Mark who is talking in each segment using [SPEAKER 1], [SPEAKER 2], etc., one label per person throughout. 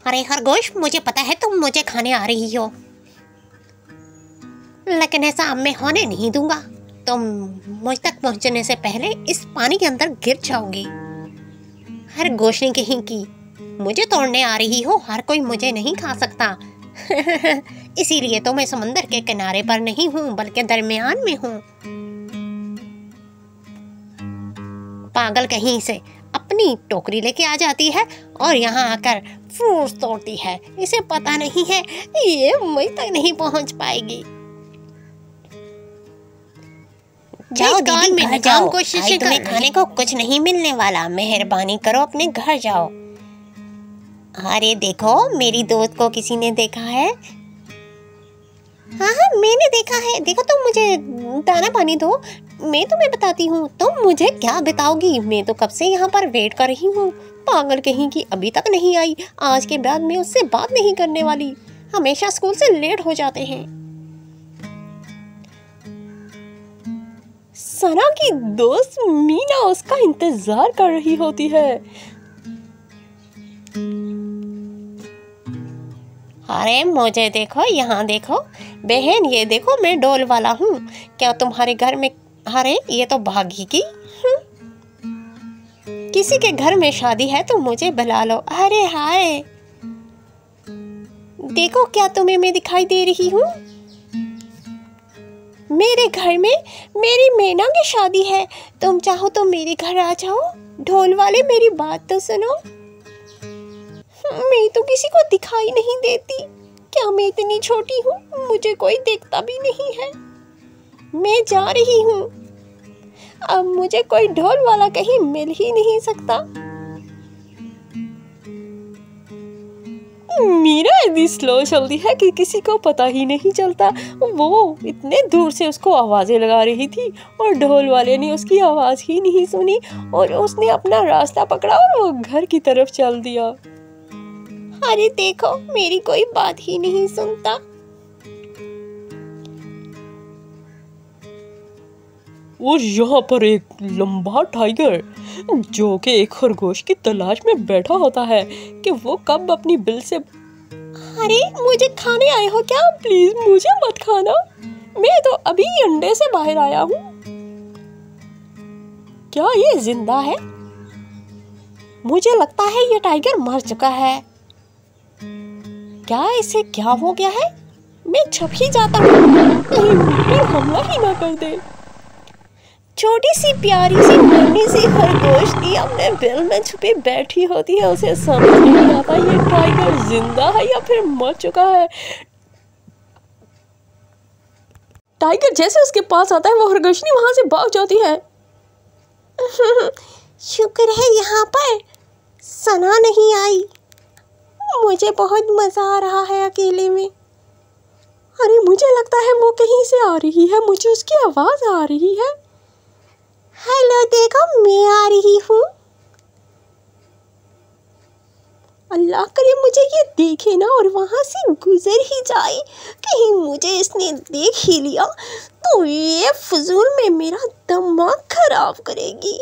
[SPEAKER 1] अरे खरगोश, मुझे पता है तुम मुझे खाने आ रही हो, लेकिन ऐसा अब मैं होने नहीं दूंगा। तुम मुझ तक पहुंचने से पहले इस पानी के अंदर गिर जाओगी। खरगोश ने कहीं की, मुझे तोड़ने आ रही हो, हर कोई मुझे नहीं खा सकता। इसीलिए तो मैं समंदर के किनारे पर नहीं हूँ, बल्कि दरमियान में हूँ। पागल कहीं से अपनी टोकरी लेके आ जाती है और यहाँ आकर फ्रूट्स तोड़ती है। इसे पता नहीं है ये मुझ तक नहीं पहुँच पाएगी। जाओ दीदी, घर जाओ, कोशिश तुम्हें खाने को कुछ नहीं मिलने वाला। मेहरबानी करो, अपने घर जाओ। अरे देखो, मेरी दोस्त को किसी ने देखा है। हाँ हाँ, मैंने देखा है। देखो, तुम मुझे दाना पानी दो, मैं तुम्हें बताती हूँ। तुम मुझे क्या बताओगी? मैं तो कब से यहाँ पर वेट कर रही हूँ। पागल कहीं की अभी तक नहीं आई। आज के बाद मैं उससे बात नहीं करने वाली। हमेशा स्कूल से लेट हो जाते हैं।
[SPEAKER 2] सना की दोस्त मीना उसका इंतजार कर रही होती है।
[SPEAKER 1] अरे मुझे देखो, यहाँ देखो बहन, ये देखो मैं डोल वाला हूँ। क्या तुम्हारे घर में? अरे ये तो भागेगी। किसी के घर में शादी है तो मुझे बुला लो। अरे हाय, देखो क्या तुम्हें मैं दिखाई दे रही हूँ? मेरे घर में मेरी मैना की शादी है। तुम चाहो तो मेरे घर आ जाओ। ढोल वाले, मेरी बात तो सुनो। मैं तो किसी को दिखाई नहीं देती। क्या मैं इतनी छोटी हूँ? मुझे कोई देखता भी नहीं है। मैं जा रही हूँ। अब मुझे कोई ढोल वाला कहीं मिल ही नहीं सकता।
[SPEAKER 2] मीरा इतनी स्लो चलती है कि किसी को पता ही नहीं चलता। वो इतने दूर से उसको आवाजें लगा रही थी और ढोल वाले ने उसकी आवाज ही नहीं सुनी और उसने अपना रास्ता पकड़ा और वो घर की तरफ चल दिया।
[SPEAKER 1] अरे देखो, मेरी कोई बात ही नहीं सुनता।
[SPEAKER 2] और यहाँ पर एक लंबा टाइगर जो कि एक खरगोश की तलाश में बैठा होता है कि वो कब अपनी बिल से।
[SPEAKER 1] अरे मुझे खाने आए हो क्या?
[SPEAKER 2] प्लीज मुझे मत खाना, मैं तो अभी अंडे से बाहर आया हूँ।
[SPEAKER 1] क्या ये जिंदा है? मुझे लगता है ये टाइगर मर चुका है। क्या इसे क्या हो गया है? मैं छुप ही जाता हूँ,
[SPEAKER 2] कहीं मुझ पर हमला ही ना कर दे।
[SPEAKER 1] छोटी सी प्यारी सी नन्ही सी खरगोश थी, अपने बिल में छुपी बैठी होती है। उसे समझ नहीं आता ये टाइगर जिंदा है या फिर मर चुका है।
[SPEAKER 2] टाइगर जैसे उसके पास आता है वो खरगोशनी वहां से भाग जाती है।
[SPEAKER 1] शुक्र है यहाँ पर सना नहीं आई। मुझे बहुत मजा आ रहा है अकेले में।
[SPEAKER 2] अरे मुझे लगता है वो कहीं से आ रही है, मुझे उसकी आवाज आ रही है।
[SPEAKER 1] हेलो, देखो मैं आ रही हूँ।
[SPEAKER 2] अल्लाह करे मुझे ये देखे ना और वहां से गुजर ही जाए।
[SPEAKER 1] कहीं मुझे इसने देख ही लिया तो ये फजूल में मेरा दिमाग खराब करेगी।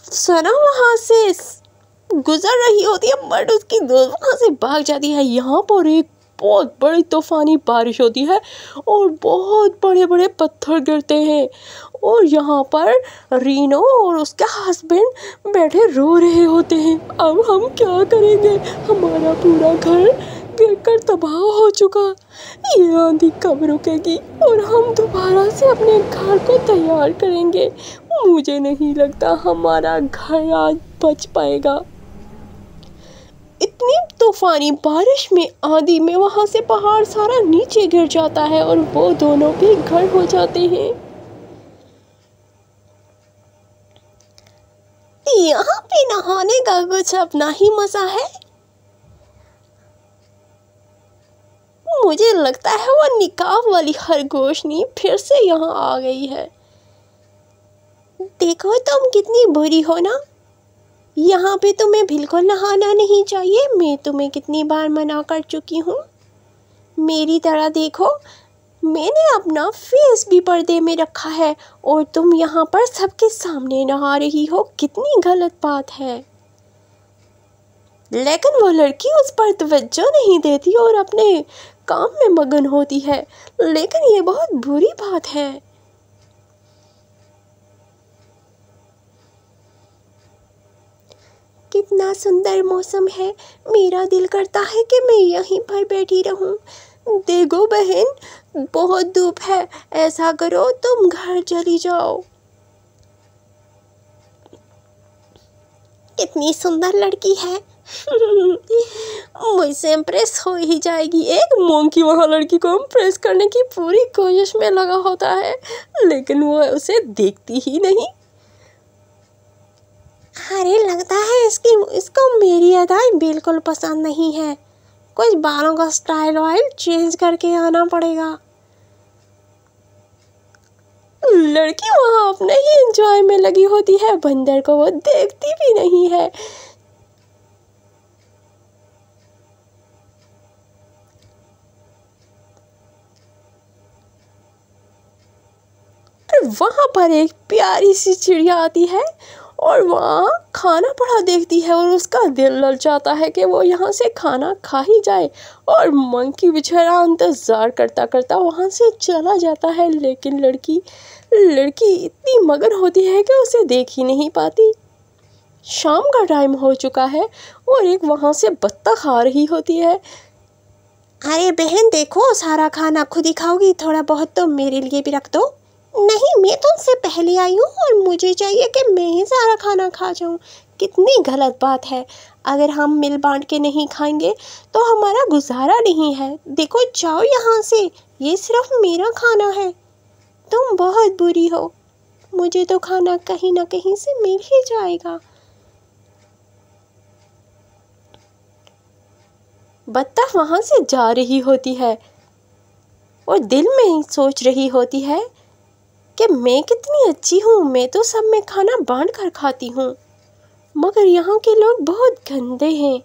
[SPEAKER 2] सना वहां से गुजर रही होती है बट उसकी दोस्त वहां से भाग जाती है। यहाँ पर एक बहुत बड़ी तूफानी बारिश होती है और बहुत बड़े बड़े पत्थर गिरते हैं और यहाँ पर रीनो और उसका हस्बैंड बैठे रो रहे होते हैं। अब हम क्या करेंगे? हमारा पूरा घर गिरकर तबाह हो चुका। ये आंधी कब रुकेगी और हम दोबारा से अपने घर को तैयार करेंगे? मुझे नहीं लगता हमारा घर आज बच पाएगा। इतनी तूफानी बारिश में आंधी में वहां से पहाड़ सारा नीचे गिर जाता है और वो दोनों भी घर हो जाते हैं।
[SPEAKER 1] यहाँ पे नहाने का कुछ अपना ही मजा है। मुझे लगता है वो निकाह वाली खरगोशनी फिर से यहाँ आ गई है। देखो तुम कितनी बुरी हो ना। यहाँ पे तुम्हें बिल्कुल नहाना नहीं चाहिए। मैं तुम्हें कितनी बार मना कर चुकी हूँ। मेरी तरह देखो, मैंने अपना फेस भी पर्दे में रखा है और तुम यहाँ पर सबके सामने नहा रही हो। कितनी गलत बात है।
[SPEAKER 2] लेकिन वो लड़की उस पर तवज्जो नहीं देती और अपने काम में मगन होती है। लेकिन ये बहुत बुरी बात है। कितना सुंदर मौसम है, मेरा दिल करता है कि मैं यहीं पर बैठी रहूं। देखो बहन, बहुत धूप है, ऐसा करो तुम घर चली जाओ। कितनी सुंदर लड़की है, मुझसे इम्प्रेस हो ही जाएगी। एक मोंकी वहाँ लड़की को इम्प्रेस करने की पूरी कोशिश में लगा होता है, लेकिन वो उसे देखती ही नहीं। अरे लगता है इसको मेरी अदाएं बिल्कुल पसंद नहीं है। कुछ बालों का स्टाइल वाइल चेंज करके आना पड़ेगा। लड़की वहाँ अपने ही एंजॉय में लगी होती है, बंदर को वो देखती भी नहीं है। वहाँ पर एक प्यारी सी चिड़िया आती है और वहाँ खाना पड़ा देखती है और उसका दिल ललचाता है कि वो यहाँ से खाना खा ही जाए। और मंकी बेचारा इंतज़ार करता करता वहाँ से चला जाता है, लेकिन लड़की इतनी मगन होती है कि उसे देख ही नहीं पाती। शाम का टाइम हो चुका है और एक वहाँ से बत्तख आ रही होती है। अरे बहन देखो, सारा खाना खुद ही खाओगी, थोड़ा बहुत तो मेरे लिए भी रख दो। नहीं, मैं तुमसे पहले आई हूँ और मुझे चाहिए कि मैं ही सारा खाना खा जाऊँ। कितनी गलत बात है, अगर हम मिल बांट के नहीं खाएंगे तो हमारा गुजारा नहीं है। देखो जाओ यहाँ से, ये सिर्फ मेरा खाना है। तुम बहुत बुरी हो, मुझे तो खाना कहीं ना कहीं से मिल ही जाएगा। बत्तख वहाँ से जा रही होती है और दिल में सोच रही होती है कि मैं कितनी अच्छी हूँ, मैं तो सब में खाना बांट कर खाती हूँ, मगर यहाँ के लोग बहुत गंदे हैं।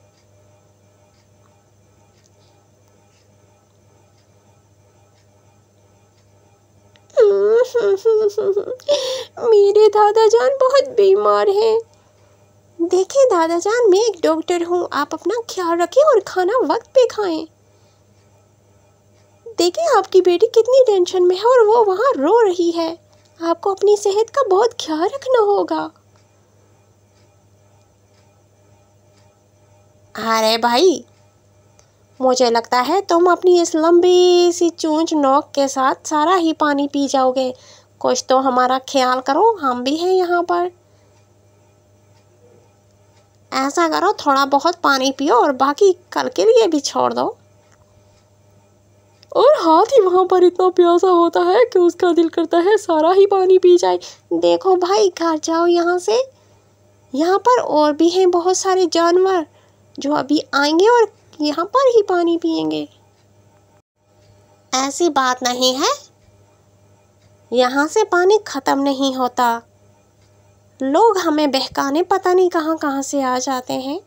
[SPEAKER 2] मेरे दादा जान बहुत बीमार हैं। देखिए दादा जान, मैं एक डॉक्टर हूँ, आप अपना ख्याल रखें और खाना वक्त पे खाएं। देखिए आपकी बेटी कितनी टेंशन में है और वो वहाँ रो रही है। आपको अपनी सेहत का बहुत ख्याल रखना होगा। अरे भाई, मुझे लगता है तुम अपनी इस लंबी सी चोंच नोक के साथ सारा ही पानी पी जाओगे। कुछ तो हमारा ख्याल करो, हम भी हैं यहाँ पर। ऐसा करो, थोड़ा बहुत पानी पियो और बाकी कल के लिए भी छोड़ दो। और हाथी वहाँ पर इतना प्यासा होता है कि उसका दिल करता है सारा ही पानी पी जाए। देखो भाई, घर जाओ यहाँ से, यहाँ पर और भी हैं बहुत सारे जानवर जो अभी आएंगे और यहाँ पर ही पानी पिएंगे। ऐसी बात नहीं है, यहाँ से पानी ख़त्म नहीं होता। लोग हमें बहकाने पता नहीं कहाँ कहाँ से आ जाते हैं।